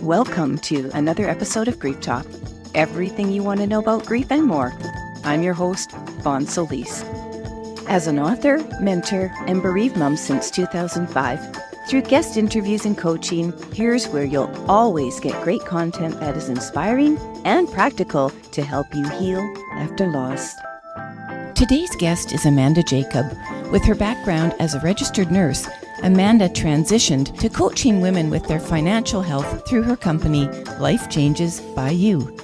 Welcome to another episode of Grief Talk. Everything you want to know about grief and more. I'm your host, Fawn Solis. As an author, mentor, and bereaved mom since 2005, through guest interviews and coaching, here's where you'll always get great content that is inspiring and practical to help you heal after loss. Today's guest is Amanda Jacob. With her background as a registered nurse, Amanda transitioned to coaching women with their financial health through her company, Life Changes by You.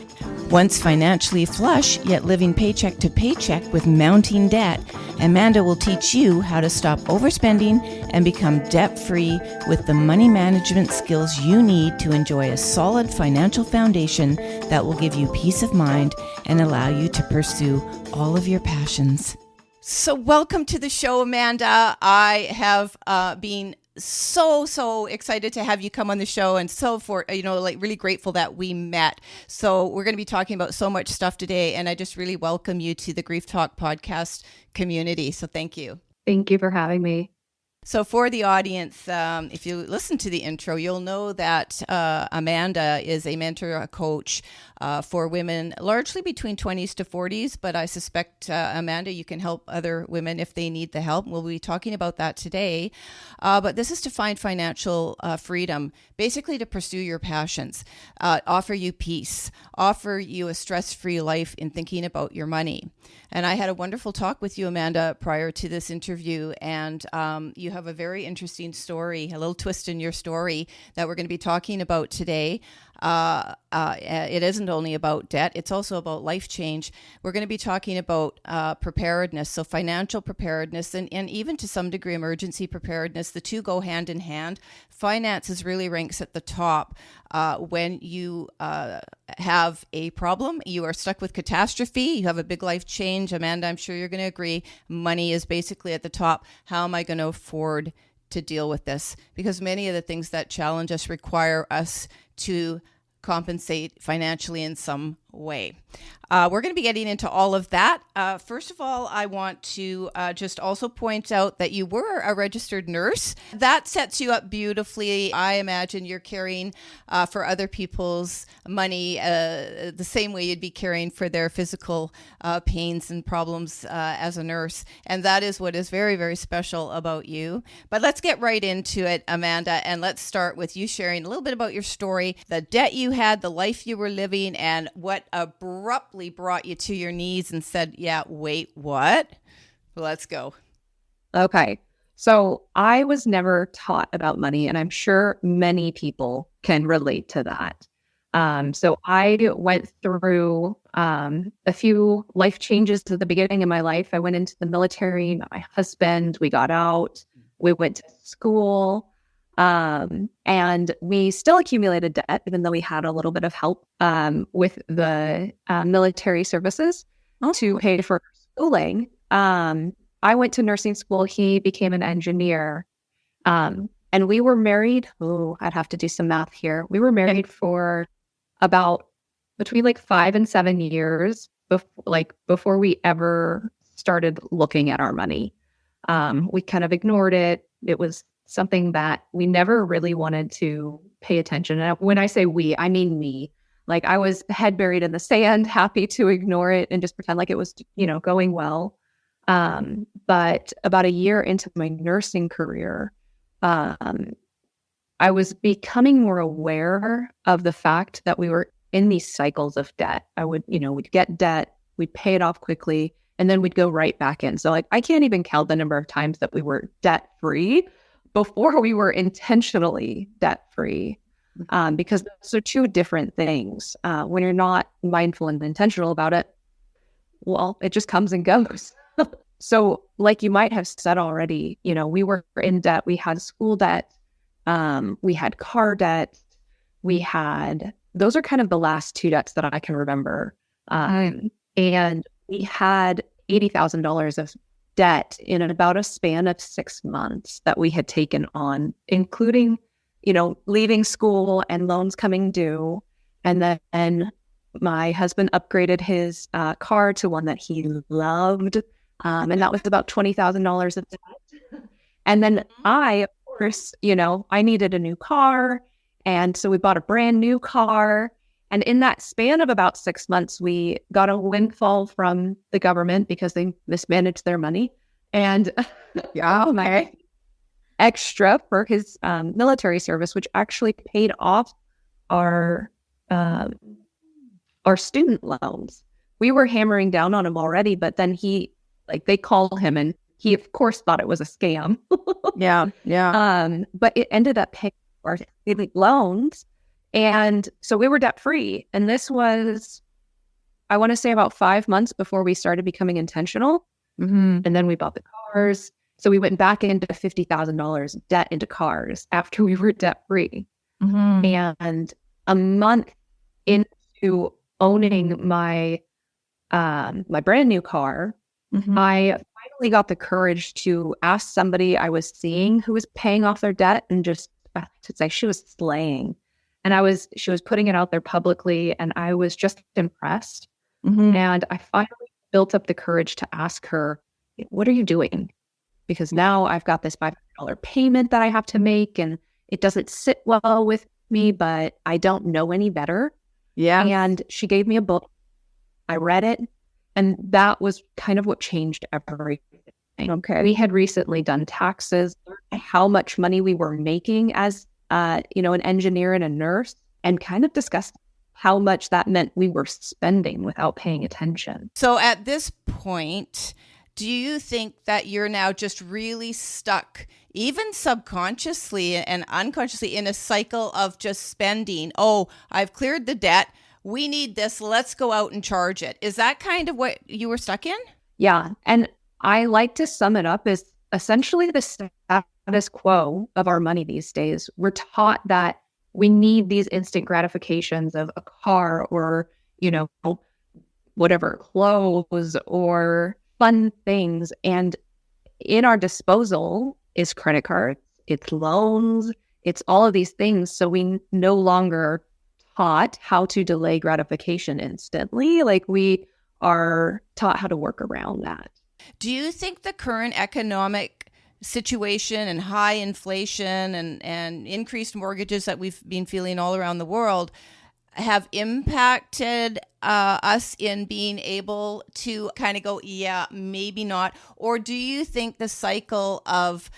Once financially flush, yet living paycheck to paycheck with mounting debt, Amanda will teach you how to stop overspending and become debt-free with the money management skills you need to enjoy a solid financial foundation that will give you peace of mind and allow you to pursue all of your passions. So welcome to the show, Amanda. I have been so excited to have you come on the show, and really grateful that we met. So we're going to be talking about so much stuff today, and I just really welcome you to the Grief Talk podcast community. So thank you. Thank you for having me. So for the audience, if you listen to the intro, you'll know that Amanda is a mentor, a coach for women largely between 20s to 40s, but I suspect, Amanda, you can help other women if they need the help. We'll be talking about that today. But this is to find financial freedom, basically to pursue your passions, offer you peace, offer you a stress-free life in thinking about your money. And I had a wonderful talk with you, Amanda, prior to this interview, and you have a very interesting story, a little twist in your story that we're going to be talking about today. It isn't only about debt, it's also about life change. We're going to be talking about preparedness, so financial preparedness, and even to some degree emergency preparedness. The two go hand in hand. Finances really ranks at the top when you have a problem, you are stuck with catastrophe, you have a big life change. Amanda, I'm sure you're going to agree, money is basically at the top. How am I going to afford to deal with this? Because many of the things that challenge us require us to compensate financially in some way. We're going to be getting into all of that. First of all, I want to just also point out that you were a registered nurse. That sets you up beautifully. I imagine you're caring for other people's money the same way you'd be caring for their physical pains and problems as a nurse. And that is what is very, very special about you. But let's get right into it, Amanda, and let's start with you sharing a little bit about your story, the debt you had, the life you were living, and what abruptly brought you to your knees and said, yeah, wait, what? Let's go. Okay. So I was never taught about money, and I'm sure many people can relate to that. So I went through a few life changes at the beginning of my life. I went into the military, met my husband, we got out, we went to school, and we still accumulated debt, even though we had a little bit of help with the military services to pay for schooling. I went to nursing school. He became an engineer. And we were married. Oh, I'd have to do some math here. We were married for about between 5 and 7 years before we ever started looking at our money. We kind of ignored it. It was something that we never really wanted to pay attention. And when I say we, I mean me. I was head buried in the sand, happy to ignore it and just pretend like it was, going well. But about a year into my nursing career, I was becoming more aware of the fact that we were in these cycles of debt. We'd get debt, we'd pay it off quickly, and then we'd go right back in. So I can't even count the number of times that we were debt free before we were intentionally debt-free, because those are two different things. When you're not mindful and intentional about it, well, it just comes and goes. So like you might have said already, we were in debt. We had school debt. We had car debt. Those are kind of the last two debts that I can remember. And we had $80,000 of debt in about a span of 6 months that we had taken on, including, leaving school and loans coming due. And then my husband upgraded his car to one that he loved. And that was about $20,000 of debt. And then I, of course, I needed a new car. And so we bought a brand new car. And in that span of about 6 months, we got a windfall from the government because they mismanaged their money. And Yeah, my extra for his military service, which actually paid off our um, our student loans. We were hammering down on him already, but then they called him and he, of course, thought it was a scam. yeah, yeah. But it ended up paying our student loans. And so we were debt free. And this was, I want to say, about 5 months before we started becoming intentional. Mm-hmm. And then we bought the cars. So we went back into $50,000 debt into cars after we were debt free. Mm-hmm. And a month into owning my my brand new car, Mm-hmm. I finally got the courage to ask somebody I was seeing who was paying off their debt, and just to say she was slaying. And she was putting it out there publicly, and I was just impressed. Mm-hmm. And I finally built up the courage to ask her, what are you doing? Because now I've got this $500 payment that I have to make, and it doesn't sit well with me, but I don't know any better. Yeah. And she gave me a book. I read it, and that was kind of what changed everything. Okay. We had recently done taxes, how much money we were making as an engineer and a nurse, and kind of discussed how much that meant we were spending without paying attention. So at this point, do you think that you're now just really stuck, even subconsciously and unconsciously, in a cycle of just spending? Oh, I've cleared the debt. We need this. Let's go out and charge it. Is that kind of what you were stuck in? Yeah. And I like to sum it up as essentially the status quo of our money these days. We're taught that we need these instant gratifications of a car or, whatever, clothes or fun things. And in our disposal is credit cards, it's loans, it's all of these things. So we no longer taught how to delay gratification instantly. Like, we are taught how to work around that. Do you think the current economic situation and high inflation and increased mortgages that we've been feeling all around the world have impacted us in being able to kind of go, yeah, maybe not? Or do you think the cycle of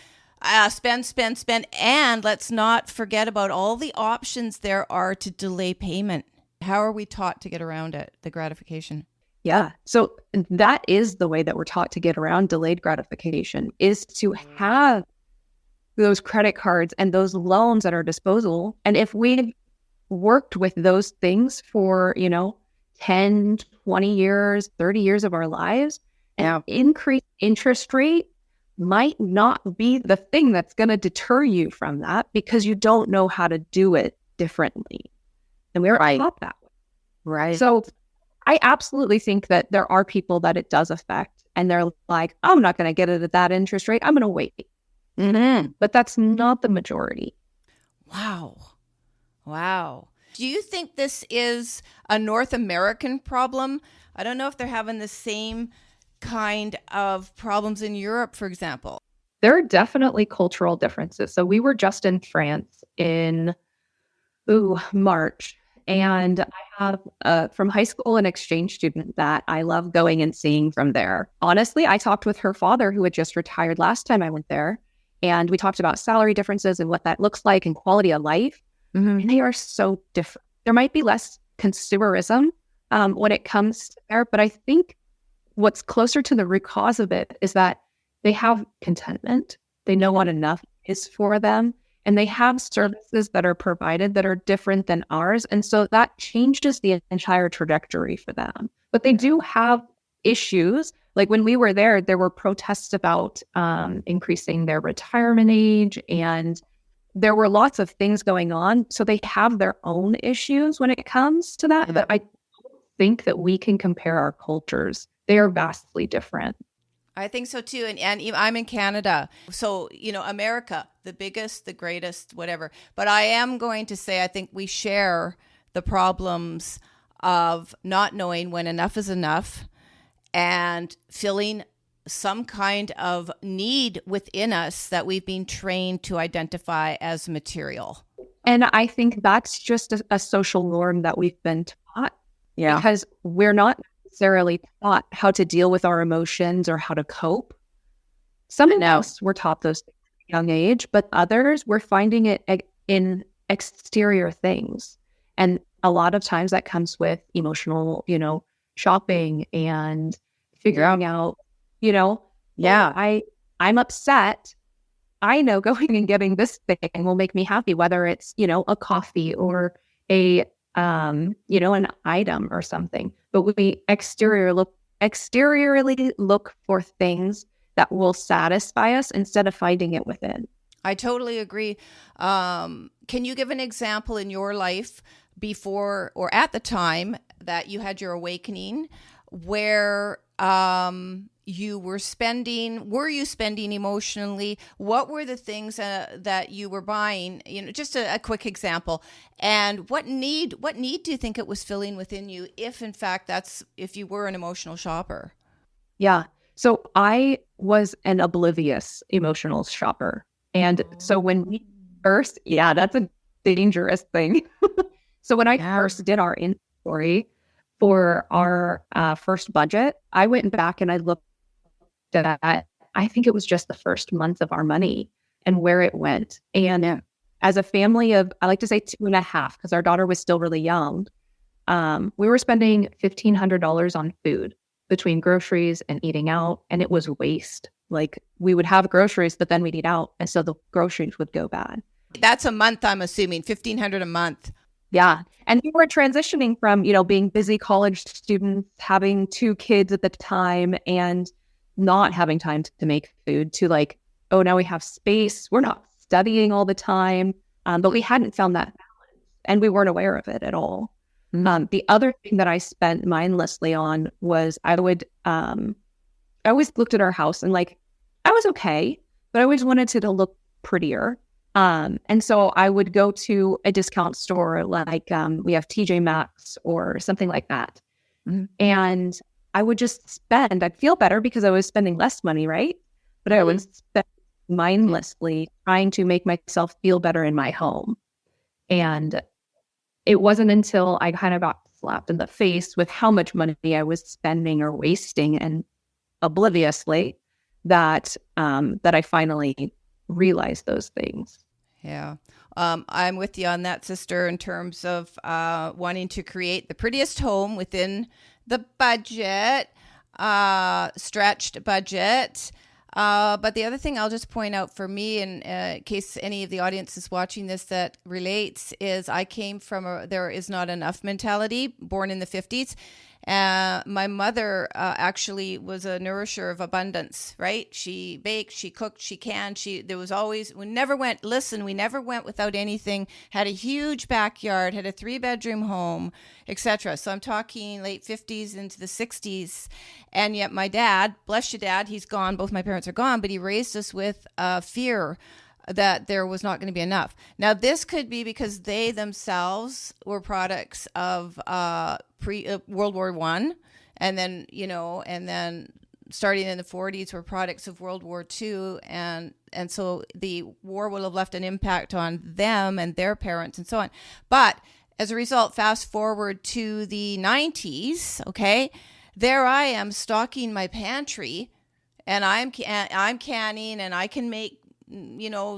spend, and let's not forget about all the options there are to delay payment? How are we taught to get around it, the gratification? Yeah. So that is the way that we're taught to get around delayed gratification, is to have those credit cards and those loans at our disposal. And if we worked with those things for, 10, 20 years, 30 years of our lives, and increased interest rate might not be the thing that's going to deter you from that, because you don't know how to do it differently. And we were taught that way. Right. So I absolutely think that there are people that it does affect, and they're like, I'm not going to get it at that interest rate. I'm going to wait. Mm-hmm. But that's not the majority. Wow. Do you think this is a North American problem? I don't know if they're having the same kind of problems in Europe, for example. There are definitely cultural differences. So we were just in France in March. And I have from high school an exchange student that I love going and seeing from there. Honestly, I talked with her father, who had just retired last time I went there. And we talked about salary differences and what that looks like and quality of life. Mm-hmm. And they are so different. There might be less consumerism when it comes to there. But I think what's closer to the root cause of it is that they have contentment. They know what enough is for them. And they have services that are provided that are different than ours. And so that changes the entire trajectory for them. But they do have issues. Like when we were there were protests about increasing their retirement age, and there were lots of things going on. So they have their own issues when it comes to that. But I think that we can compare our cultures. They are vastly different. I think so too. And I'm in Canada. So, America, the biggest, the greatest, whatever. But I am going to say, I think we share the problems of not knowing when enough is enough and feeling some kind of need within us that we've been trained to identify as material. And I think that's just a social norm that we've been taught Yeah. because we're not necessarily taught how to deal with our emotions or how to cope. Some of us were taught those things at a young age, but others we're finding it in exterior things. And a lot of times that comes with emotional, shopping and figuring out, I'm upset. I know going and getting this thing will make me happy, whether it's, a coffee or a, an item or something. But we exteriorly look for things that will satisfy us instead of finding it within. I totally agree. Can you give an example in your life before or at the time that you had your awakening where were you spending emotionally? What were the things that you were buying? Just a quick example. And what need do you think it was filling within you if you were an emotional shopper? Yeah. So I was an oblivious emotional shopper. And so when we first, that's a dangerous thing. So when I first did our inventory for our first budget, I went back and I looked at, I think it was just the first month of our money and where it went. And as a family of, I like to say 2.5, because our daughter was still really young, we were spending $1,500 on food between groceries and eating out, and it was waste. Like we would have groceries, but then we'd eat out, and so the groceries would go bad. That's a month, I'm assuming, $1,500 a month. Yeah. And we were transitioning from, being busy college students, having 2 kids at the time and not having time to make food to like, oh, now we have space. We're not studying all the time. But we hadn't found that balance and we weren't aware of it at all. The other thing that I spent mindlessly on was I always looked at our house and like, I was okay, but I always wanted it to look prettier. And so I would go to a discount store like we have TJ Maxx or something like that. And I would just spend. I'd feel better because I was spending less money, right? But I would spend mindlessly trying to make myself feel better in my home. And it wasn't until I kind of got slapped in the face with how much money I was spending or wasting and obliviously that I finally realized those things. Yeah. I'm with you on that, sister, in terms of wanting to create the prettiest home within the budget, stretched budget. But the other thing I'll just point out for me, in case any of the audience is watching this that relates, is I came from a there is not enough mentality, born in the 50s. My mother actually was a nourisher of abundance, right? She baked, she cooked, she canned. We never went without anything, had a huge backyard, had a 3-bedroom home, etc. So I'm talking late 50s into the 60s. And yet my dad, bless you, Dad, he's gone. Both my parents are gone, but he raised us with fear that there was not going to be enough. Now, this could be because they themselves were products of World War One, and then starting in the 40s were products of World War II, and so the war will have left an impact on them and their parents and so on. But as a result, fast forward to the 90s, okay, there I am stocking my pantry, and I'm canning, and I can make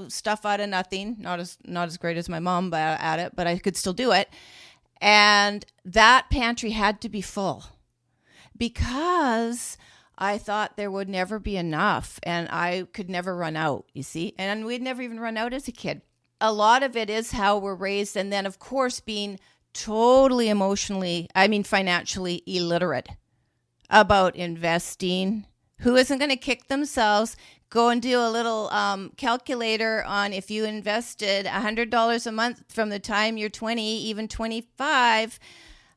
stuff out of nothing. Not as great as my mom at it, but I could still do it. And that pantry had to be full because I thought there would never be enough and I could never run out, you see? And we'd never even run out as a kid. A lot of it is how we're raised. And then, of course, being totally financially illiterate about investing. Who isn't going to kick themselves? Go and do a little calculator on if you invested $100 a month from the time you're 20, even 25,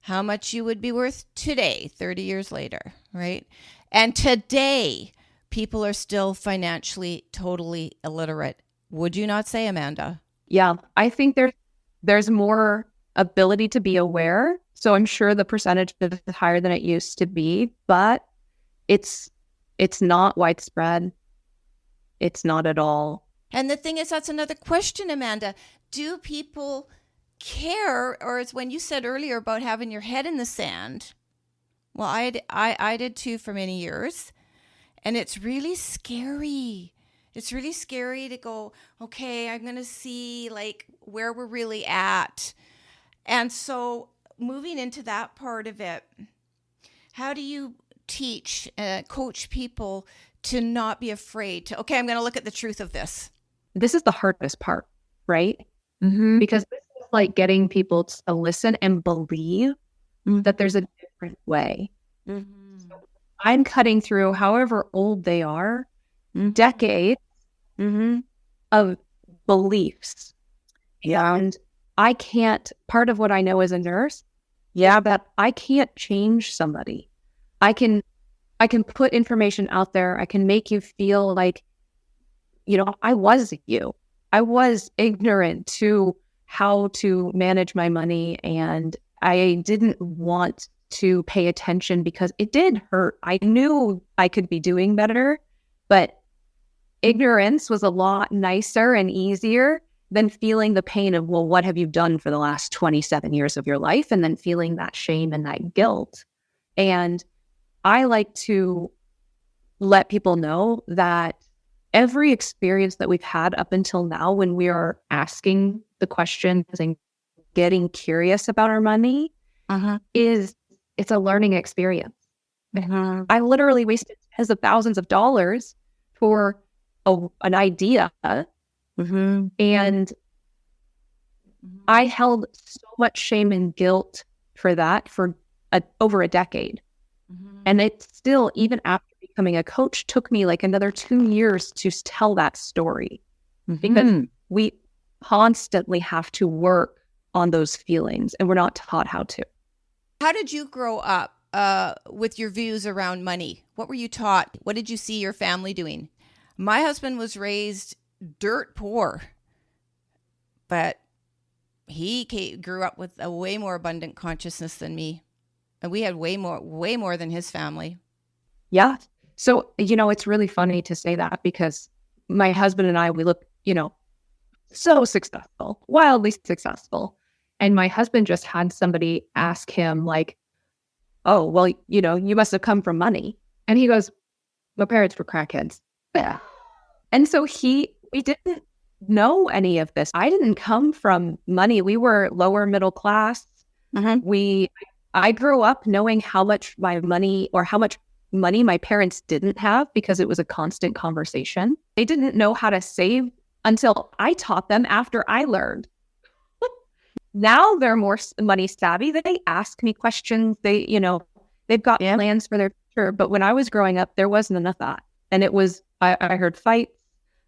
how much you would be worth today, 30 years later, right? And today, people are still financially totally illiterate. Would you not say, Amanda? Yeah, I think there's more ability to be aware. So I'm sure the percentage is higher than it used to be, but it's not widespread. It's not at all. And the thing is, that's another question, Amanda. Do people care? Or it's when you said earlier about having your head in the sand. Well, I did too for many years. And it's really scary. It's really scary to go, okay, I'm going to see like where we're really at. And so moving into that part of it, how do you teach, coach people to not be afraid to, okay, I'm going to look at the truth of this? This is the hardest part, right? Mm-hmm. Because this is like getting people to listen and believe that there's a different way. Mm-hmm. So I'm cutting through, however old they are, decades of beliefs. Yeah. And I can't, part of what I know as a nurse, that I can't change somebody. I can put information out there. I can make you feel like, I was you. I was ignorant to how to manage my money, and I didn't want to pay attention because it did hurt. I knew I could be doing better, but ignorance was a lot nicer and easier than feeling the pain of, well, what have you done for the last 27 years of your life? And then feeling that shame and that guilt. And I like to let people know that every experience that we've had up until now, when we are asking the questions and getting curious about our money, it's a learning experience. I literally wasted tens of thousands of dollars for an idea. And I held so much shame and guilt for that for over a decade. And it still, even after becoming a coach, took me like another 2 years to tell that story. Because we constantly have to work on those feelings, and we're not taught how to. How did you grow up with your views around money? What were you taught? What did you see your family doing? My husband was raised dirt poor, but he grew up with a way more abundant consciousness than me. And we had way more than his family. Yeah. So, it's really funny to say that, because my husband and I, we look, so successful, wildly successful. And my husband just had somebody ask him like, oh, well, you must have come from money. And he goes, my parents were crackheads. Yeah. And so we didn't know any of this. I didn't come from money. We were lower middle class. I grew up knowing how much money my parents didn't have, because it was a constant conversation. They didn't know how to save until I taught them after I learned. Now they're more money savvy. They ask me questions. They've got plans for their future. But when I was growing up, there wasn't enough of that. And it was, I heard fights.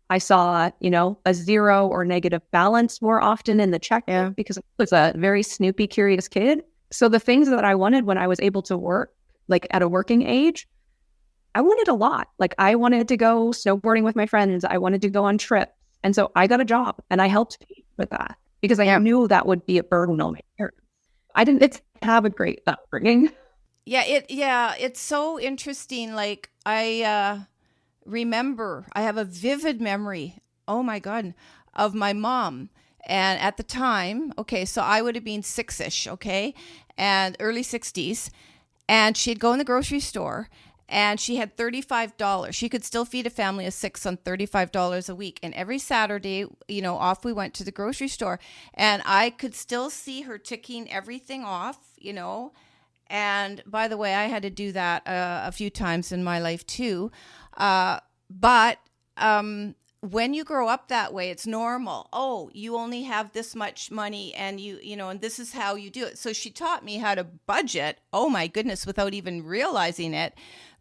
I saw, a zero or negative balance more often in the checkbook, because I was a very snoopy, curious kid. So the things that I wanted when I was able to work, like at a working age, I wanted a lot. Like I wanted to go snowboarding with my friends. I wanted to go on trips. And so I got a job and I helped pay with that, because I knew that would be a burden on my parents. I didn't have a great upbringing. It's so interesting. Like I remember, I have a vivid memory, oh my God, of my mom. And at the time, so I would have been 6-ish, and early 60s. And she'd go in the grocery store and she had $35. She could still feed a family of 6 on $35 a week. And every Saturday, off we went to the grocery store. And I could still see her ticking everything off, And by the way, I had to do that a few times in my life too. But when you grow up that way, it's normal. Oh, you only have this much money and and this is how you do it. So she taught me how to budget. Oh my goodness, without even realizing it.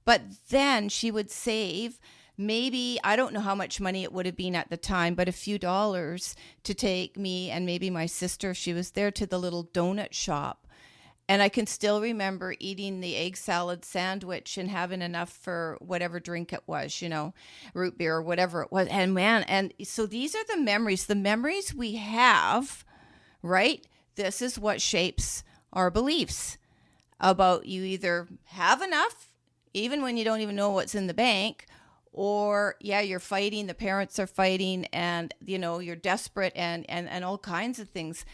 But then she would save maybe, I don't know how much money it would have been at the time, but a few dollars to take me and maybe my sister, if she was there, to the little donut shop. And I can still remember eating the egg salad sandwich and having enough for whatever drink it was, root beer or whatever it was. And man, and so these are the memories we have, right? This is what shapes our beliefs about you either have enough, even when you don't even know what's in the bank, or you're fighting, the parents are fighting, and you're desperate, and all kinds of things.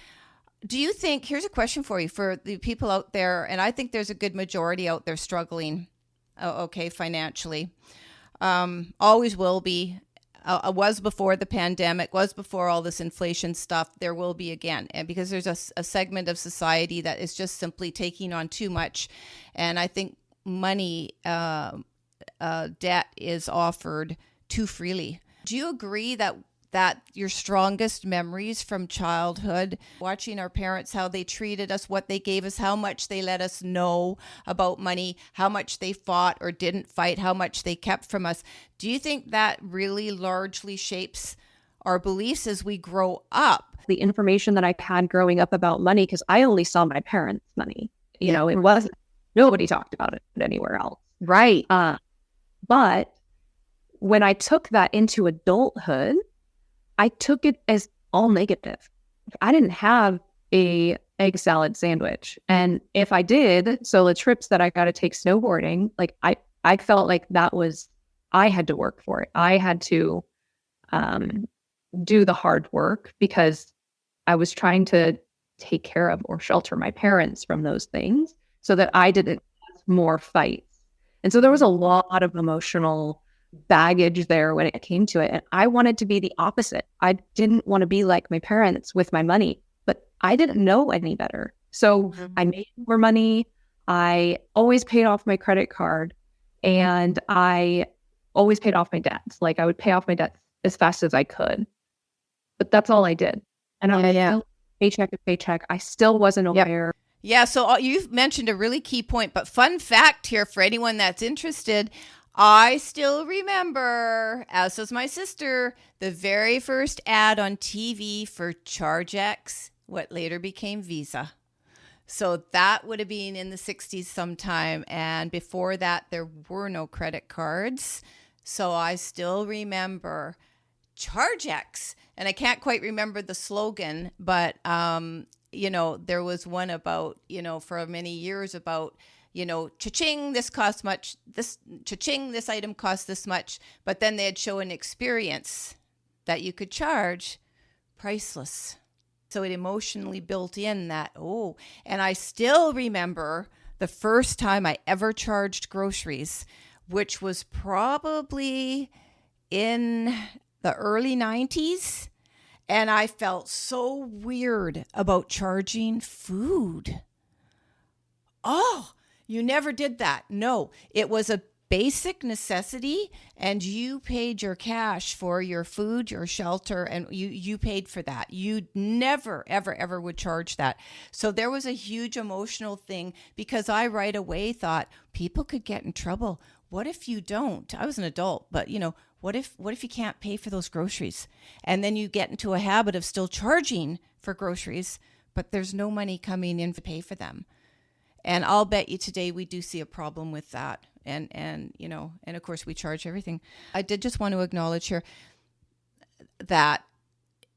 Do you think, here's a question for you, for the people out there, and I think there's a good majority out there struggling, financially, always will be, was before the pandemic, was before all this inflation stuff, there will be again. And because there's a segment of society that is just simply taking on too much. And I think money, debt is offered too freely. Do you agree that your strongest memories from childhood, watching our parents, how they treated us, what they gave us, how much they let us know about money, how much they fought or didn't fight, how much they kept from us, do you think that really largely shapes our beliefs as we grow up? The information that I had growing up about money, because I only saw my parents' money, it wasn't, nobody talked about it anywhere else. Right. But when I took that into adulthood, I took it as all negative. I didn't have a egg salad sandwich. And if I did, so the trips that I got to take snowboarding, like I felt like I had to work for it. I had to do the hard work because I was trying to take care of or shelter my parents from those things so that I didn't have more fights. And so there was a lot of emotional baggage there when it came to it. And I wanted to be the opposite. I didn't want to be like my parents with my money, but I didn't know any better. So I made more money. I always paid off my credit card, and I always paid off my debts. Like I would pay off my debts as fast as I could, but that's all I did. And I was still paycheck to paycheck. I still wasn't aware. Yeah. So you've mentioned a really key point, but fun fact here for anyone that's interested, I still remember, as does my sister, the very first ad on TV for ChargeX, what later became Visa. So that would have been in the 60s sometime. And before that, there were no credit cards. So I still remember ChargeX. And I can't quite remember the slogan, but, there was one about, for many years about, cha-ching, this costs much, this cha-ching, this item costs this much. But then they'd show an experience that you could charge priceless. So it emotionally built in that, and I still remember the first time I ever charged groceries, which was probably in the early 90s. And I felt so weird about charging food. Oh, you never did that. No, it was a basic necessity, and you paid your cash for your food, your shelter, and you paid for that. You never, ever, ever would charge that. So there was a huge emotional thing because I right away thought people could get in trouble. What if you don't? I was an adult, but what if you can't pay for those groceries? And then you get into a habit of still charging for groceries, but there's no money coming in to pay for them. And I'll bet you today we do see a problem with that. And of course we charge everything. I did just want to acknowledge here that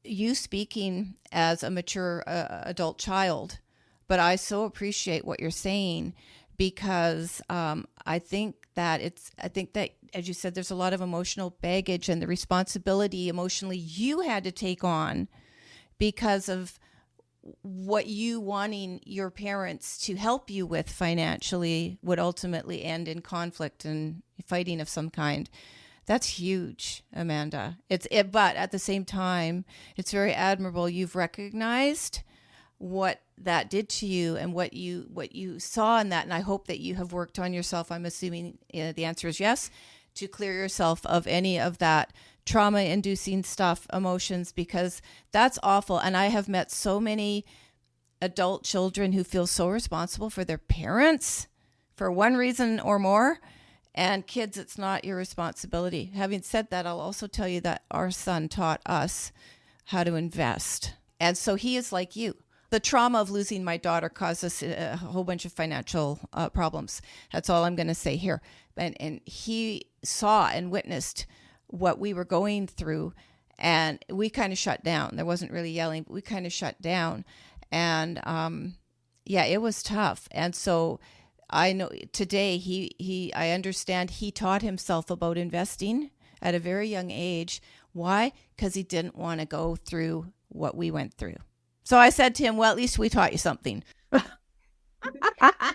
you speaking as a mature adult child, but I so appreciate what you're saying because I think that as you said, there's a lot of emotional baggage and the responsibility emotionally you had to take on because of what you wanting your parents to help you with financially would ultimately end in conflict and fighting of some kind. That's huge, Amanda. But at the same time, it's very admirable. You've recognized what that did to you and what you saw in that. And I hope that you have worked on yourself. I'm assuming the answer is yes, to clear yourself of any of that trauma-inducing stuff, emotions, because that's awful. And I have met so many adult children who feel so responsible for their parents for one reason or more. And kids, it's not your responsibility. Having said that, I'll also tell you that our son taught us how to invest. And so he is like you. The trauma of losing my daughter caused us a whole bunch of financial problems. That's all I'm going to say here. And he saw and witnessed what we were going through, and we kind of shut down. There wasn't really yelling, but we kind of shut down. And it was tough. And so I know today I understand he taught himself about investing at a very young age. Why? Because he didn't want to go through what we went through. So I said to him, well, at least we taught you something.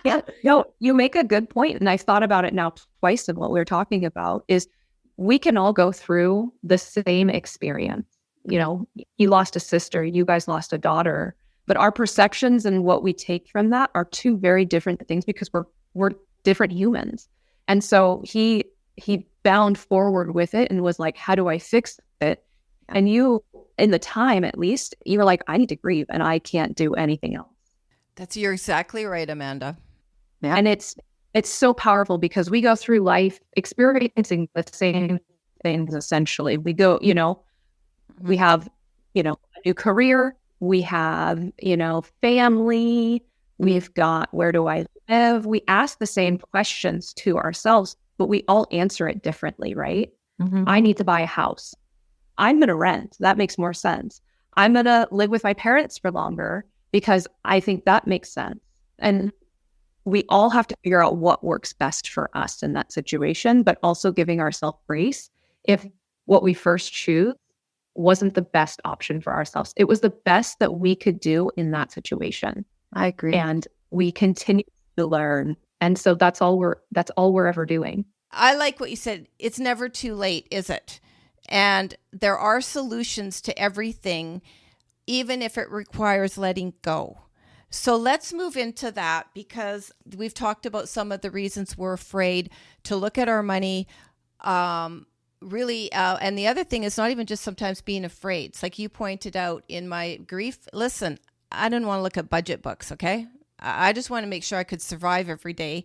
Yeah, no, you make a good point, and I've thought about it now twice. And what we're talking about is we can all go through the same experience. You know, you lost a sister, you guys lost a daughter, but our perceptions and what we take from that are two very different things because we're different humans. And so he bound forward with it and was like, how do I fix it? And you, in the time at least, you were like, I need to grieve and I can't do anything else. You're exactly right, Amanda. Yeah. And it's so powerful because we go through life experiencing the same things essentially. We go, we have, a new career, we have, family, we've got where do I live? We ask the same questions to ourselves, but we all answer it differently, right? Mm-hmm. I need to buy a house. I'm going to rent. That makes more sense. I'm going to live with my parents for longer because I think that makes sense. And we all have to figure out what works best for us in that situation, but also giving ourselves grace if what we first choose wasn't the best option for ourselves. It was the best that we could do in that situation. I agree. And we continue to learn. And so that's all we're ever doing. I like what you said. It's never too late, is it? And there are solutions to everything, even if it requires letting go. So let's move into that because we've talked about some of the reasons we're afraid to look at our money. Really, and the other thing is not even just sometimes being afraid. It's like you pointed out in my grief. Listen, I didn't want to look at budget books, okay? I just want to make sure I could survive every day.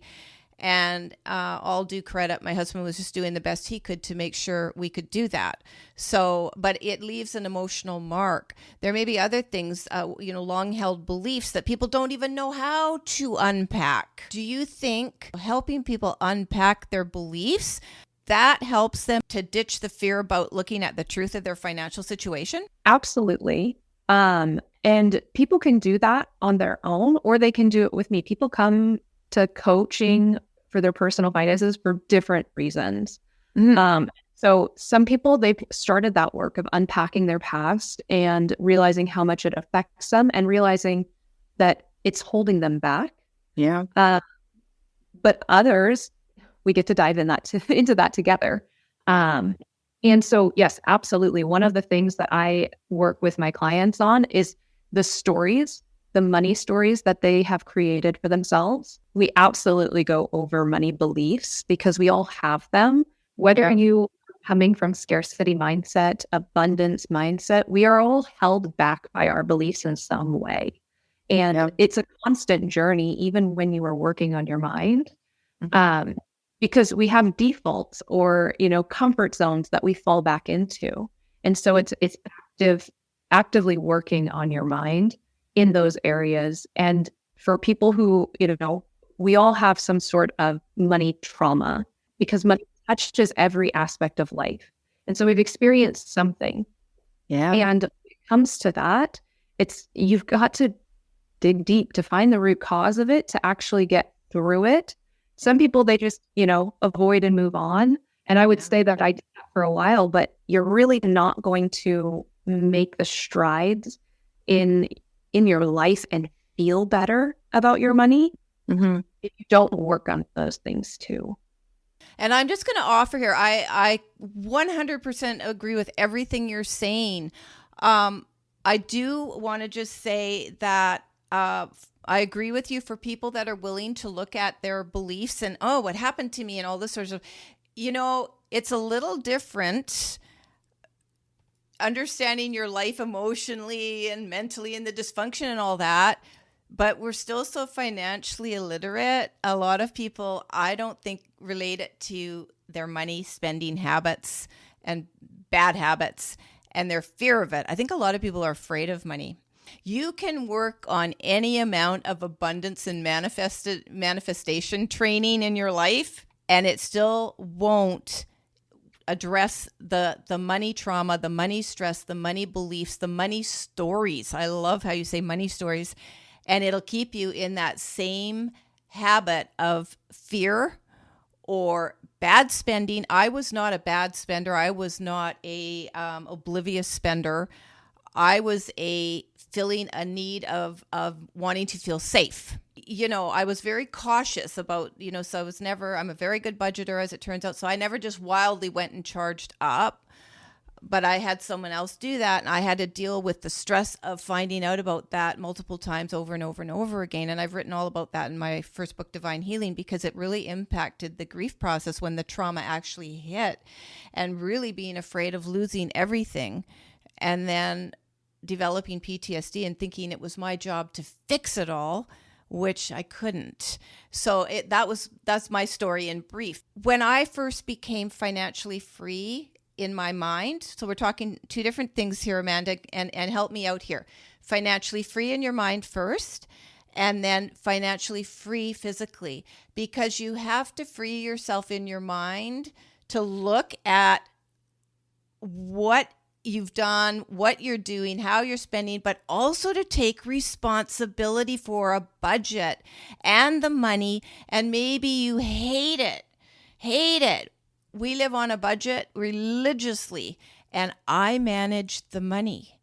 And all due credit, my husband was just doing the best he could to make sure we could do that. So, but it leaves an emotional mark. There may be other things, long-held beliefs that people don't even know how to unpack. Do you think helping people unpack their beliefs, that helps them to ditch the fear about looking at the truth of their financial situation? Absolutely. And people can do that on their own, or they can do it with me. People come to coaching for their personal finances for different reasons. Mm-hmm. So some people, they've started that work of unpacking their past and realizing how much it affects them and realizing that it's holding them back. Yeah. But others, we get to dive into that together. And so, yes, absolutely. One of the things that I work with my clients on is the stories, the money stories that they have created for themselves. We absolutely go over money beliefs because we all have them. Whether you coming from scarcity mindset, abundance mindset, we are all held back by our beliefs in some way. And it's a constant journey, even when you are working on your mind. Because we have defaults or, comfort zones that we fall back into. And so it's actively working on your mind in those areas. And for people who, we all have some sort of money trauma because money touches every aspect of life. And so we've experienced something. Yeah. And when it comes to that, you've got to dig deep to find the root cause of it to actually get through it. Some people, they just, avoid and move on. And I would say that I did that for a while, but you're really not going to make the strides in your life and feel better about your money if you don't work on those things too. And I'm just going to offer here, I 100% agree with everything you're saying. I do want to just say that I agree with you for people that are willing to look at their beliefs and, what happened to me and all this sort of, it's a little different understanding your life emotionally and mentally and the dysfunction and all that. But we're still so financially illiterate. A lot of people, I don't think, relate it to their money spending habits and bad habits and their fear of it. I think a lot of people are afraid of money. You can work on any amount of abundance and manifestation training in your life, and it still won't address the money trauma, the money stress, the money beliefs, the money stories. I love how you say money stories. And it'll keep you in that same habit of fear or bad spending. I was not a bad spender. I was not a oblivious spender. I was feeling a need of wanting to feel safe. I was very cautious about, so I'm a very good budgeter, as it turns out. So I never just wildly went and charged up. But I had someone else do that, and I had to deal with the stress of finding out about that multiple times over and over and over again. And I've written all about that in my first book, Divine Healing, because it really impacted the grief process when the trauma actually hit, and really being afraid of losing everything, and then developing PTSD and thinking it was my job to fix it all, which I couldn't. So that's my story in brief. When I first became financially free in my mind, so we're talking two different things here, Amanda, and help me out here. Financially free in your mind first, and then financially free physically, because you have to free yourself in your mind to look at what you've done, what you're doing, how you're spending, but also to take responsibility for a budget and the money. And maybe you hate it. We live on a budget religiously, and I manage the money.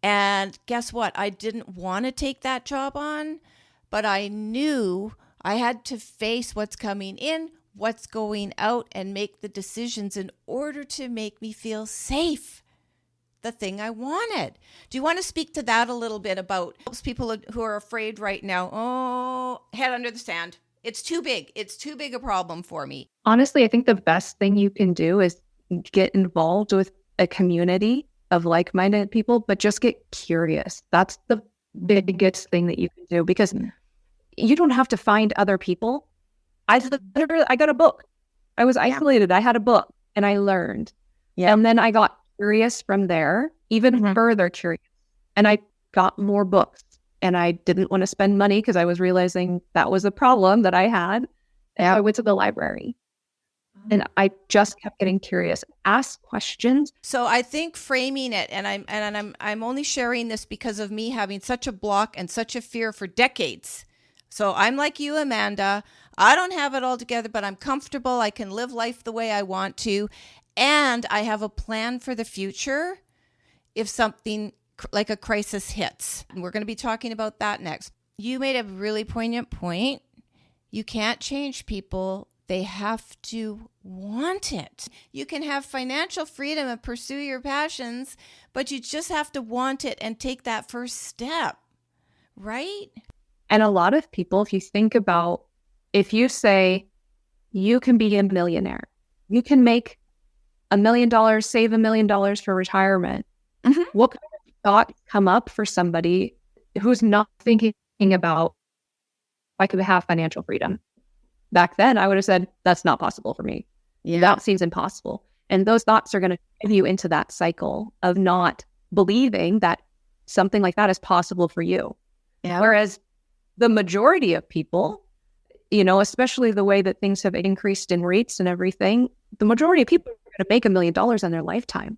And guess what? I didn't want to take that job on, but I knew I had to face what's coming in, what's going out, and make the decisions in order to make me feel safe. The thing I wanted. Do you want to speak to that a little bit about helps people who are afraid right now? Oh, head under the sand. It's too big. It's too big a problem for me. Honestly, I think the best thing you can do is get involved with a community of like-minded people, but just get curious. That's the biggest thing that you can do, because you don't have to find other people. I got a book. I was isolated. I had a book and I learned. Yeah. And then I got curious from there, even further curious. And I got more books, and I didn't want to spend money because I was realizing that was a problem that I had. And I went to the library, and I just kept getting curious, ask questions. So I think framing it, and I'm only sharing this because of me having such a block and such a fear for decades. So I'm like you, Amanda. I don't have it all together, but I'm comfortable. I can live life the way I want to. And I have a plan for the future if something like a crisis hits. And we're going to be talking about that next. You made a really poignant point. You can't change people. They have to want it. You can have financial freedom and pursue your passions, but you just have to want it and take that first step, right? And a lot of people, if you think about, if you say you can be a millionaire, you can make $1 million, save $1 million for retirement. What kind of thoughts come up for somebody who's not thinking about, I could have financial freedom? Back then, I would have said, that's not possible for me. Yeah. That seems impossible. And those thoughts are going to drive you into that cycle of not believing that something like that is possible for you. Yeah. Whereas the majority of people, especially the way that things have increased in rates and everything, the majority of people are going to make $1 million in their lifetime.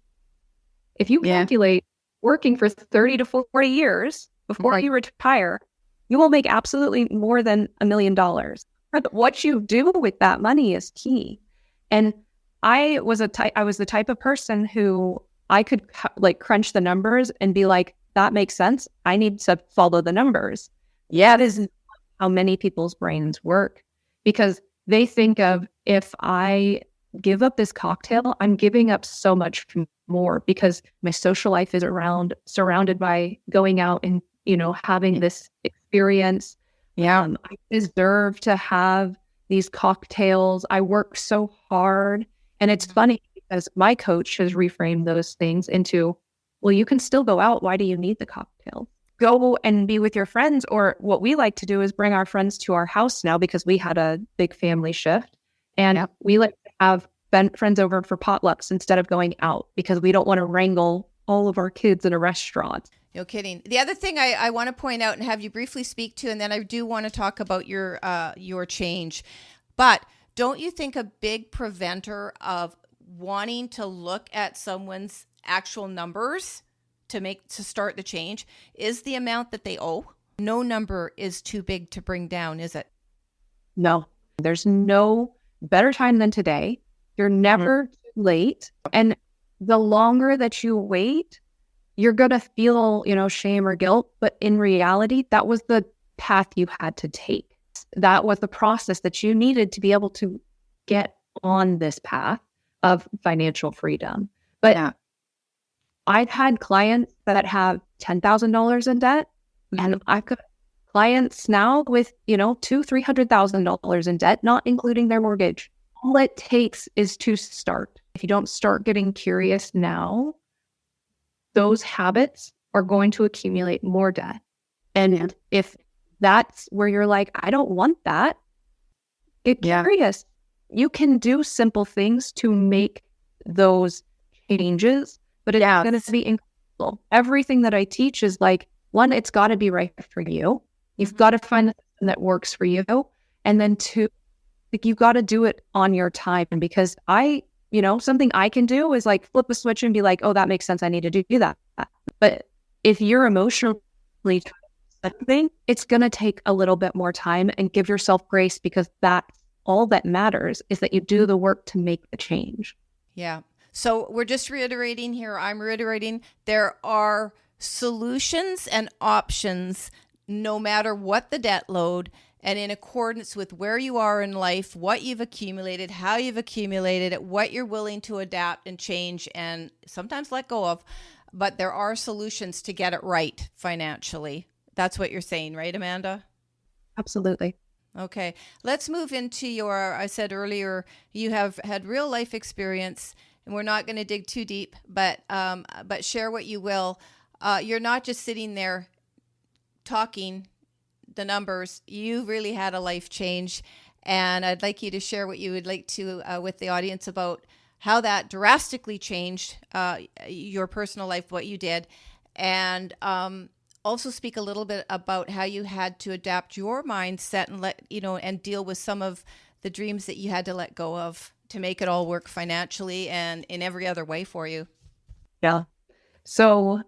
If you calculate working for 30 to 40 years before you retire, you will make absolutely more than $1 million. But what you do with that money is key. And I was the type of person who I could crunch the numbers and be like, that makes sense. I need to follow the numbers. Yeah, this is how many people's brains work, because they think of, if I give up this cocktail, I'm giving up so much more, because my social life is surrounded by going out and, having this experience. Yeah, I deserve to have these cocktails. I work so hard. And it's funny because my coach has reframed those things into, well, you can still go out. Why do you need the cocktail? Go and be with your friends. Or what we like to do is bring our friends to our house now, because we had a big family shift. And we like to have friends over for potlucks instead of going out, because we don't want to wrangle all of our kids in a restaurant. No kidding. The other thing I want to point out and have you briefly speak to, and then I do want to talk about your change. But don't you think a big preventer of wanting to look at someone's actual numbers to start the change is the amount that they owe? No number is too big to bring down, is it? No. There's no better time than today. You're never too late. And the longer that you wait, you're going to feel, shame or guilt. But in reality, that was the path you had to take. That was the process that you needed to be able to get on this path of financial freedom. But Yeah. I've had clients that have $10,000 in debt, and I've got clients now with, $200,000-$300,000 in debt, not including their mortgage. All it takes is to start. If you don't start getting curious now, those habits are going to accumulate more debt. And if that's where you're like, I don't want that, get curious. You can do simple things to make those changes, but it's going to be incredible. Everything that I teach is like, one, it's got to be right for you. You've got to find the thing that works for you. And then two, you got to do it on your time. Because something I can do is like flip a switch and be like, oh, that makes sense. I need to do that. But if you're emotionally something, it's going to take a little bit more time, and give yourself grace, because that's all that matters, is that you do the work to make the change. Yeah. So we're just reiterating here. I'm reiterating. There are solutions and options no matter what the debt load, and in accordance with where you are in life, what you've accumulated, how you've accumulated it, what you're willing to adapt and change and sometimes let go of. But there are solutions to get it right financially. That's what you're saying, right, Amanda? Absolutely. Okay. Let's move into I said earlier, you have had real life experience, and we're not going to dig too deep, but share what you will. You're not just sitting there talking the numbers. You really had a life change, and I'd like you to share what you would like to with the audience about how that drastically changed your personal life, what you did, and also speak a little bit about how you had to adapt your mindset and and deal with some of the dreams that you had to let go of to make it all work financially and in every other way for you. Yeah. So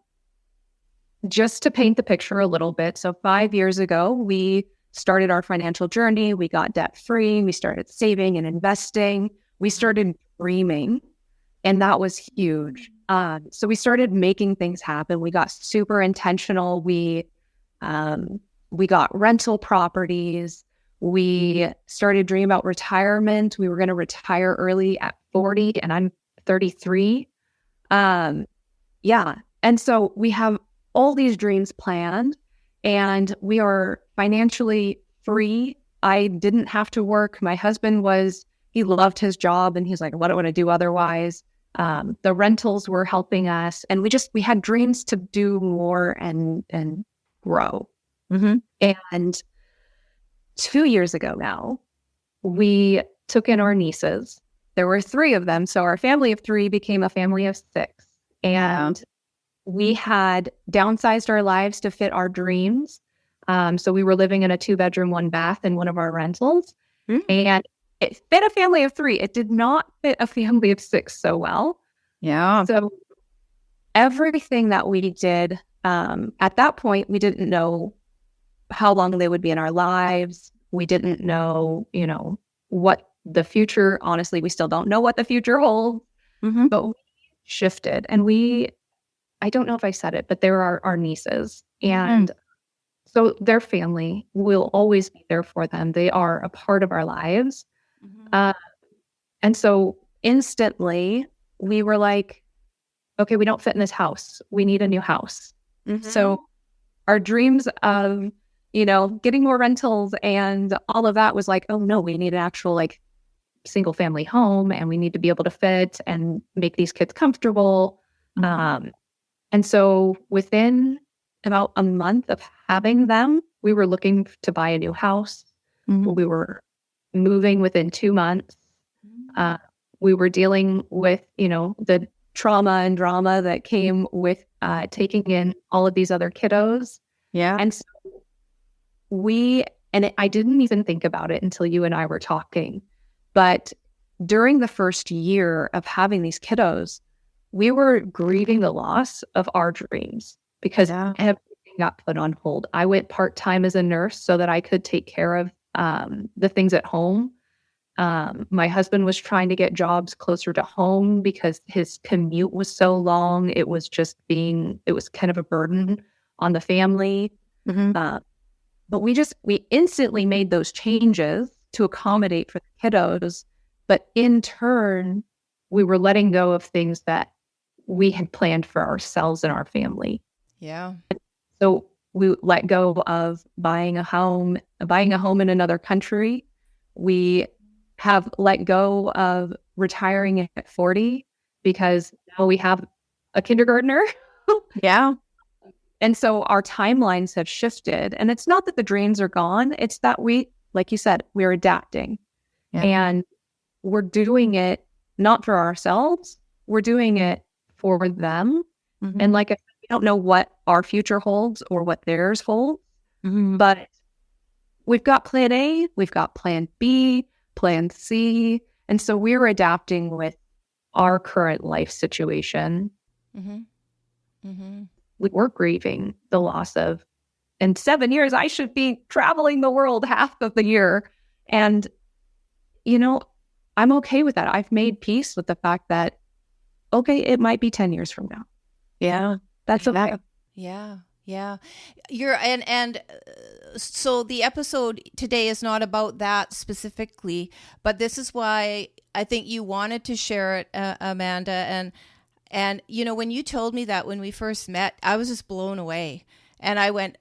just to paint the picture a little bit. So 5 years ago, we started our financial journey. We got debt free. We started saving and investing. We started dreaming, and that was huge. So we started making things happen. We got super intentional. We got rental properties. We started dreaming about retirement. We were going to retire early at 40, and I'm 33. And so we have all these dreams planned, and we are financially free. I didn't have to work. My husband he loved his job, and he's like, what would I do otherwise? The rentals were helping us, and we had dreams to do more and grow. And 2 years ago now, we took in our nieces. There were 3 of them. So our family of 3 became a family of 6. And we had downsized our lives to fit our dreams. So we were living in a 2-bedroom, 1-bath in one of our rentals. And it fit a family of 3. It did not fit a family of 6 so well. Yeah. So everything that we did, at that point, we didn't know how long they would be in our lives. We didn't know, what the future, honestly, we still don't know what the future holds. But we shifted, and I don't know if I said it, but they were our nieces. And so their family will always be there for them. They are a part of our lives. And so instantly we were like, okay, we don't fit in this house. We need a new house. So our dreams of, getting more rentals and all of that was like, oh no, we need an actual single family home, and we need to be able to fit and make these kids comfortable. And so within about a month of having them, we were looking to buy a new house. We were moving within 2 months. We were dealing with, the trauma and drama that came with taking in all of these other kiddos. Yeah. And so I didn't even think about it until you and I were talking. But during the first year of having these kiddos, we were grieving the loss of our dreams because everything got put on hold. I went part-time as a nurse so that I could take care of the things at home. My husband was trying to get jobs closer to home because his commute was so long. It was kind of a burden on the family. Mhm. But we instantly made those changes to accommodate for the kiddos. But in turn, we were letting go of things that we had planned for ourselves and our family. Yeah. So we let go of buying a home in another country. We have let go of retiring at 40 because now we have a kindergartner. Yeah. And so our timelines have shifted. And it's not that the dreams are gone. It's that like you said, we're adapting. Yeah. And we're doing it not for ourselves. We're doing it for them. Mhm. And like I said, we don't know what our future holds or what theirs holds. Mhm. But we've got plan A, we've got plan B, plan C. And so we're adapting with our current life situation. Mm-hmm. Mm-hmm. We're grieving the loss of, in 7 years, I should be traveling the world half of the year. And, I'm okay with that. I've made peace with the fact that, okay, it might be 10 years from now. Yeah. That's okay. Yeah. Yeah. So the episode today is not about that specifically, but this is why I think you wanted to share it, Amanda. And when you told me that when we first met, I was just blown away. And I went,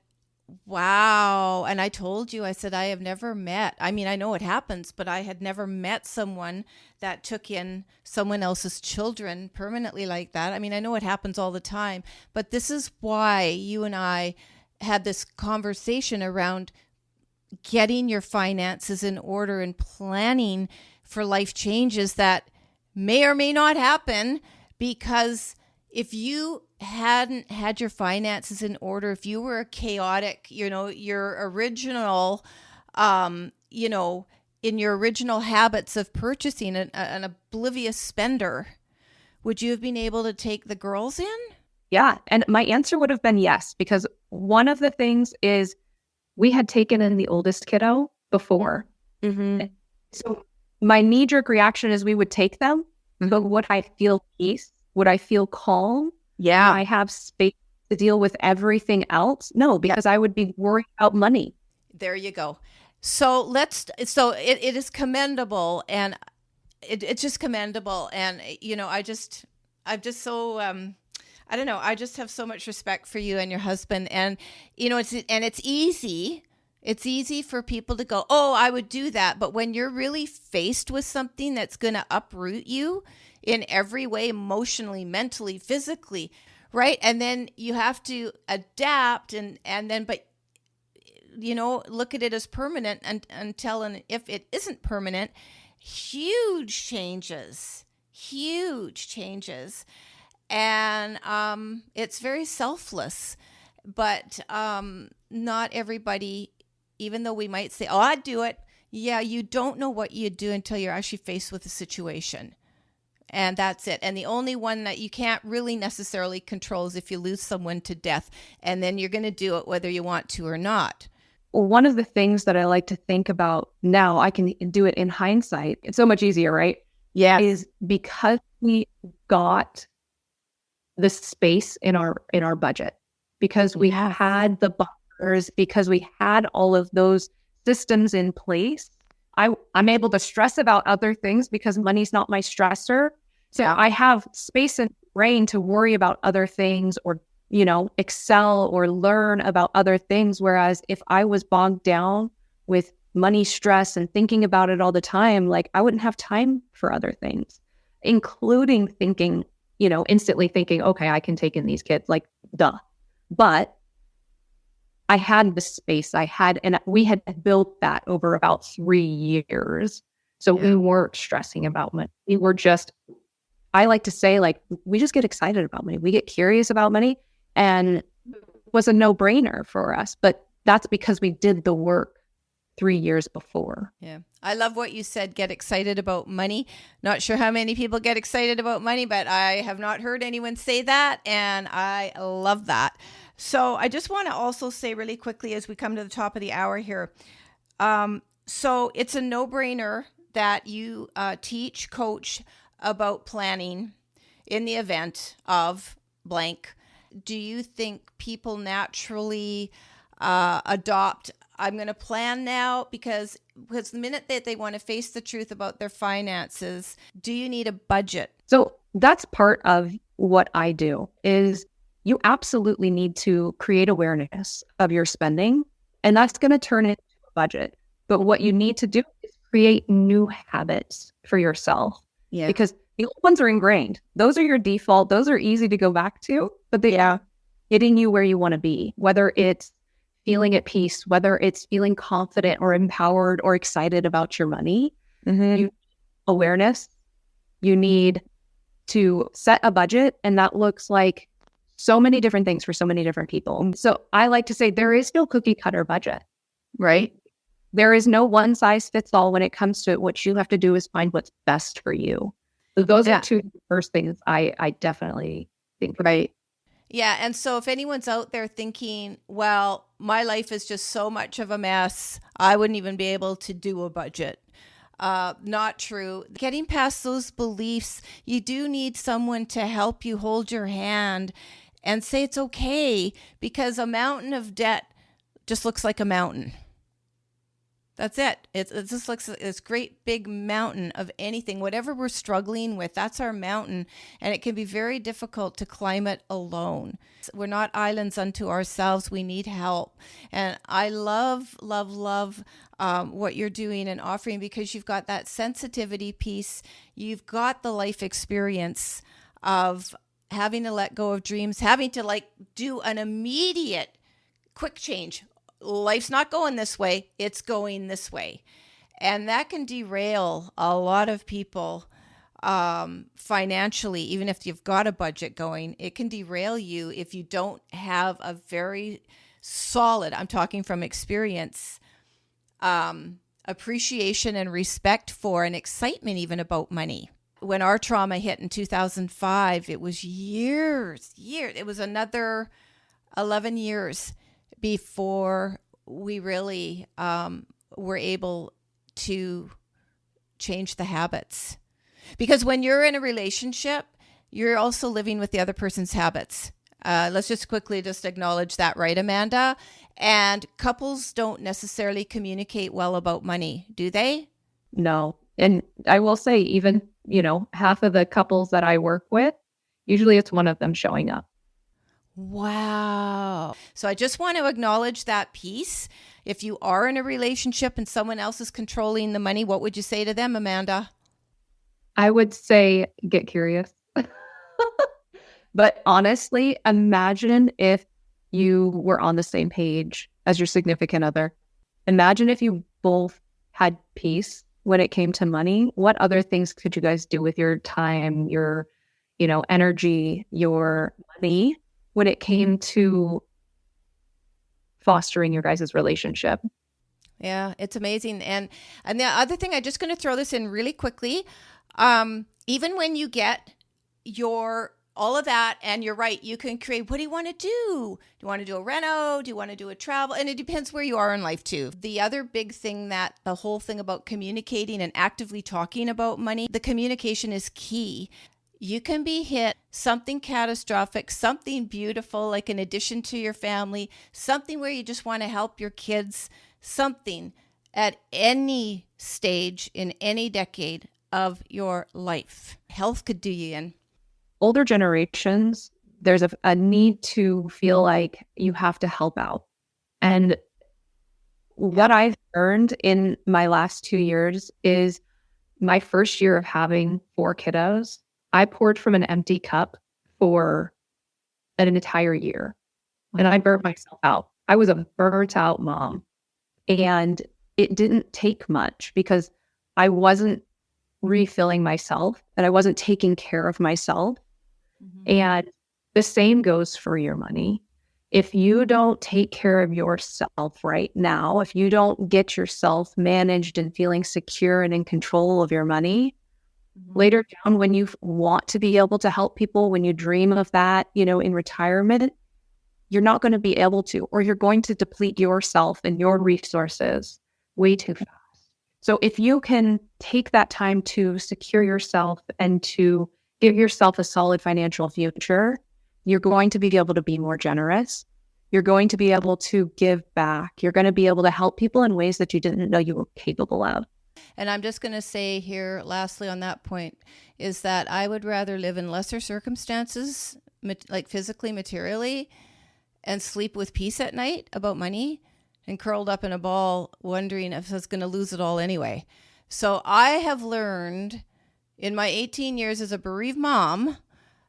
wow. And I told you, I said, I have never met, I mean, I know it happens, but I had never met someone that took in someone else's children permanently like that. I mean, I know it happens all the time, but this is why you and I had this conversation around getting your finances in order and planning for life changes that may or may not happen. Because if you hadn't had your finances in order, if you were a chaotic, your original, in your original habits of purchasing, an oblivious spender, would you have been able to take the girls in? Yeah. And my answer would have been yes, because one of the things is we had taken in the oldest kiddo before. Mm-hmm. So my knee-jerk reaction is we would take them, but would I feel peace? Would I feel calm? Yeah. I have space to deal with everything else? No, because I would be worried about money. There you go. So it is commendable, and it's just commendable. And, I'm just so, I don't know. I just have so much respect for you and your husband. And, it's easy. It's easy for people to go, oh, I would do that. But when you're really faced with something that's going to uproot you in every way, emotionally, mentally, physically, right? And then you have to adapt but look at it as permanent until and if it isn't permanent, huge changes. And it's very selfless, but not everybody, even though we might say, oh, I'd do it. Yeah, you don't know what you'd do until you're actually faced with a situation. And that's it. And the only one that you can't really necessarily control is if you lose someone to death. And then you're going to do it whether you want to or not. Well, one of the things that I like to think about now, I can do it in hindsight. It's so much easier, right? Yeah. Is because we got the space in our budget, because we had the buffers, because we had all of those systems in place. I'm able to stress about other things because money's not my stressor. So I have space and brain to worry about other things or, excel or learn about other things. Whereas if I was bogged down with money stress and thinking about it all the time, like I wouldn't have time for other things, including thinking, instantly thinking, okay, I can take in these kids, like, duh. But I had the space and we had built that over about 3 years. So we weren't stressing about money. We were just, I like to say, like, we just get excited about money. We get curious about money, and it was a no-brainer for us. But that's because we did the work 3 years before. Yeah. I love what you said, get excited about money. Not sure how many people get excited about money, but I have not heard anyone say that. And I love that. So I just want to also say really quickly as we come to the top of the hour here. So it's a no-brainer that you teach, coach about planning in the event of blank. Do you think people naturally adopt, I'm going to plan now because the minute that they want to face the truth about their finances, do you need a budget? So that's part of what I do is you absolutely need to create awareness of your spending, and that's going to turn into a budget. But what you need to do is create new habits for yourself. Yeah. Because the old ones are ingrained. Those are your default. Those are easy to go back to, but they are getting you where you want to be, whether it's feeling at peace, whether it's feeling confident or empowered or excited about your money. You need awareness. You need to set a budget, and that looks like so many different things for so many different people. So I like to say there is no cookie cutter budget, right? There is no one size fits all when it comes to it. What you have to do is find what's best for you. So those are two first things I definitely think. Right. Yeah. And so if anyone's out there thinking, well, my life is just so much of a mess, I wouldn't even be able to do a budget. Not true. Getting past those beliefs, you do need someone to help you hold your hand and say it's okay, because a mountain of debt just looks like a mountain. That's it. It just looks like this great big mountain of anything. Whatever we're struggling with, that's our mountain. And it can be very difficult to climb it alone. We're not islands unto ourselves. We need help. And I love, love, love what you're doing and offering, because you've got that sensitivity piece. You've got the life experience of having to let go of dreams, having to do an immediate quick change. Life's not going this way, it's going this way. And that can derail a lot of people financially. Even if you've got a budget going, it can derail you if you don't have a very solid, I'm talking from experience, appreciation and respect for and excitement even about money. When our trauma hit in 2005, it was years. It was another 11 years before we really were able to change the habits. Because when you're in a relationship, you're also living with the other person's habits. Let's just quickly acknowledge that, right, Amanda? And couples don't necessarily communicate well about money, do they? No. And I will say, even, half of the couples that I work with, usually it's one of them showing up. Wow. So I just want to acknowledge that piece. If you are in a relationship and someone else is controlling the money, what would you say to them, Amanda? I would say get curious. But honestly, imagine if you were on the same page as your significant other. Imagine if you both had peace when it came to money. What other things could you guys do with your time, your, energy, your money when it came to fostering your guys' relationship? Yeah, it's amazing. And the other thing, I'm just going to throw this in really quickly. Even when you get all of that, and you're right, you can create, what do you want to do? Do you want to do a reno? Do you want to do a travel? And it depends where you are in life too. The other big thing, that the whole thing about communicating and actively talking about money, the communication is key. You can be hit something catastrophic, something beautiful, like an addition to your family, something where you just want to help your kids, something at any stage in any decade of your life. Health could do you in. Older generations, there's a need to feel like you have to help out. And what I've learned in my last 2 years is my first year of having 4 kiddos, I poured from an empty cup for an entire year. And I burnt myself out. I was a burnt out mom. And it didn't take much because I wasn't refilling myself and I wasn't taking care of myself. Mm-hmm. And the same goes for your money. If you don't take care of yourself right now, if you don't get yourself managed and feeling secure and in control of your money, mm-hmm. later down when you want to be able to help people, when you dream of that, in retirement, you're not going to be able to, or you're going to deplete yourself and your resources way too fast. So if you can take that time to secure yourself and to give yourself a solid financial future, you're going to be able to be more generous. You're going to be able to give back. You're going to be able to help people in ways that you didn't know you were capable of. And I'm just going to say here, lastly, on that point, is that I would rather live in lesser circumstances, like physically, materially, and sleep with peace at night about money and curled up in a ball wondering if I was going to lose it all anyway. So I have learned in my 18 years as a bereaved mom,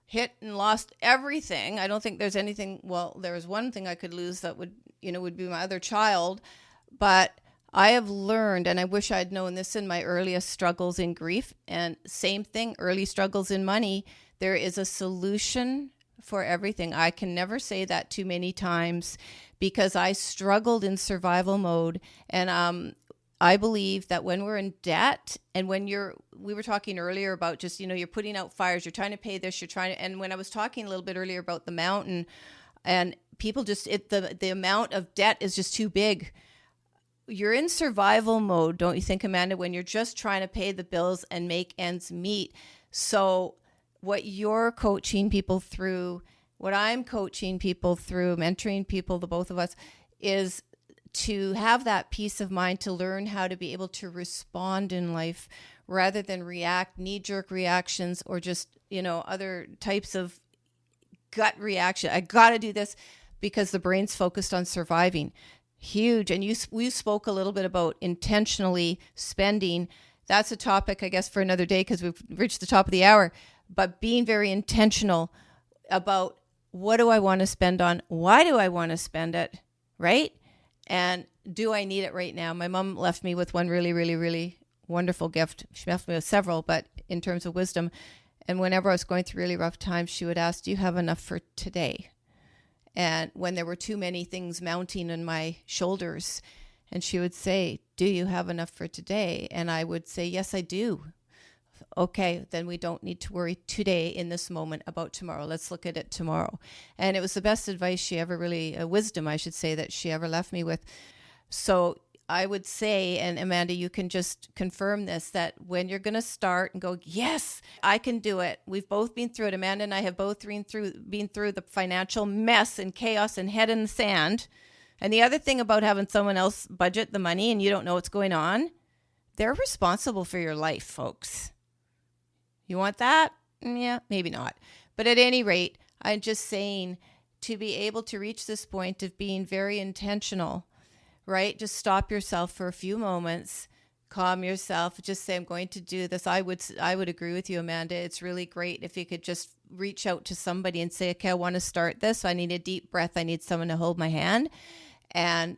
hit and lost everything. I don't think there's anything, well, there was one thing I could lose that would be my other child. But I have learned, and I wish I'd known this in my earliest struggles in grief, and same thing, early struggles in money, there is a solution for everything. I can never say that too many times because I struggled in survival mode. And I believe that when we're in debt and when we were talking earlier about just, you're putting out fires, you're trying to pay this, and when I was talking a little bit earlier about the mountain and people just, the amount of debt is just too big. You're in survival mode, don't you think, Amanda, when you're just trying to pay the bills and make ends meet? So what you're coaching people through, what I'm coaching people through, mentoring people, the both of us, is to have that peace of mind, to learn how to be able to respond in life rather than react, knee-jerk reactions, or just, other types of gut reaction. I got to do this because the brain's focused on surviving. Huge. And we spoke a little bit about intentionally spending. That's a topic, I guess, for another day because we've reached the top of the hour. But being very intentional about what do I want to spend on? Why do I want to spend it? Right? And do I need it right now? My mom left me with one really, really, really wonderful gift. She left me with several, but in terms of wisdom. And whenever I was going through really rough times, she would ask, do you have enough for today? And when there were too many things mounting on my shoulders, and she would say, do you have enough for today? And I would say, yes, I do. Okay, then we don't need to worry today in this moment about tomorrow. Let's look at it tomorrow. And it was the best advice she ever wisdom, I should say, that she ever left me with. So I would say, and Amanda, you can just confirm this, that when you're going to start and go, yes, I can do it. We've both been through it. Amanda and I have both been through the financial mess and chaos and head in the sand. And the other thing about having someone else budget the money and you don't know what's going on, they're responsible for your life, folks. You want that? Yeah, maybe not. But at any rate, I'm just saying, to be able to reach this point of being very intentional, right? Just stop yourself for a few moments, calm yourself, just say, I'm going to do this. I would agree with you, Amanda. It's really great if you could just reach out to somebody and say, okay, I want to start this. I need a deep breath. I need someone to hold my hand. And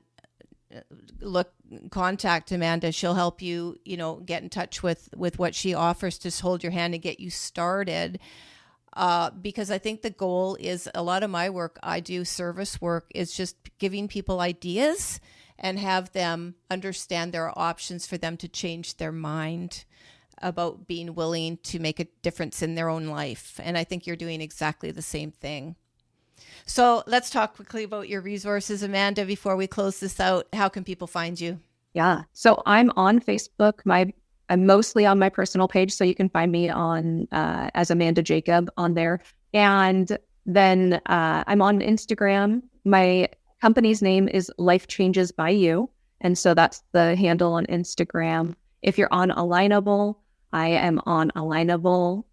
contact Amanda. She'll help you, get in touch with what she offers to hold your hand and get you started. Because I think the goal is, a lot of my work, I do service work, is just giving people ideas and have them understand there are options for them to change their mind about being willing to make a difference in their own life. And I think you're doing exactly the same thing. So let's talk quickly about your resources, Amanda, before we close this out. How can people find you? Yeah. So I'm on Facebook. I'm mostly on my personal page, so you can find me on as Amanda Jacob on there. And then I'm on Instagram. My company's name is Life Changes by You. And so that's the handle on Instagram. If you're on Alignable, I am on Alignable.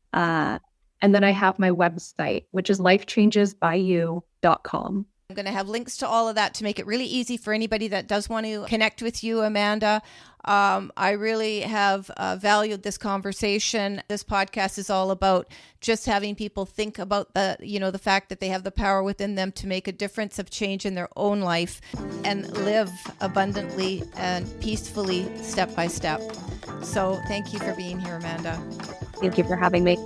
And then I have my website, which is lifechangesbyyou.com. I'm going to have links to all of that to make it really easy for anybody that does want to connect with you, Amanda. I really have valued this conversation. This podcast is all about just having people think about the fact that they have the power within them to make a difference of change in their own life and live abundantly and peacefully step by step. So thank you for being here, Amanda. Thank you for having me.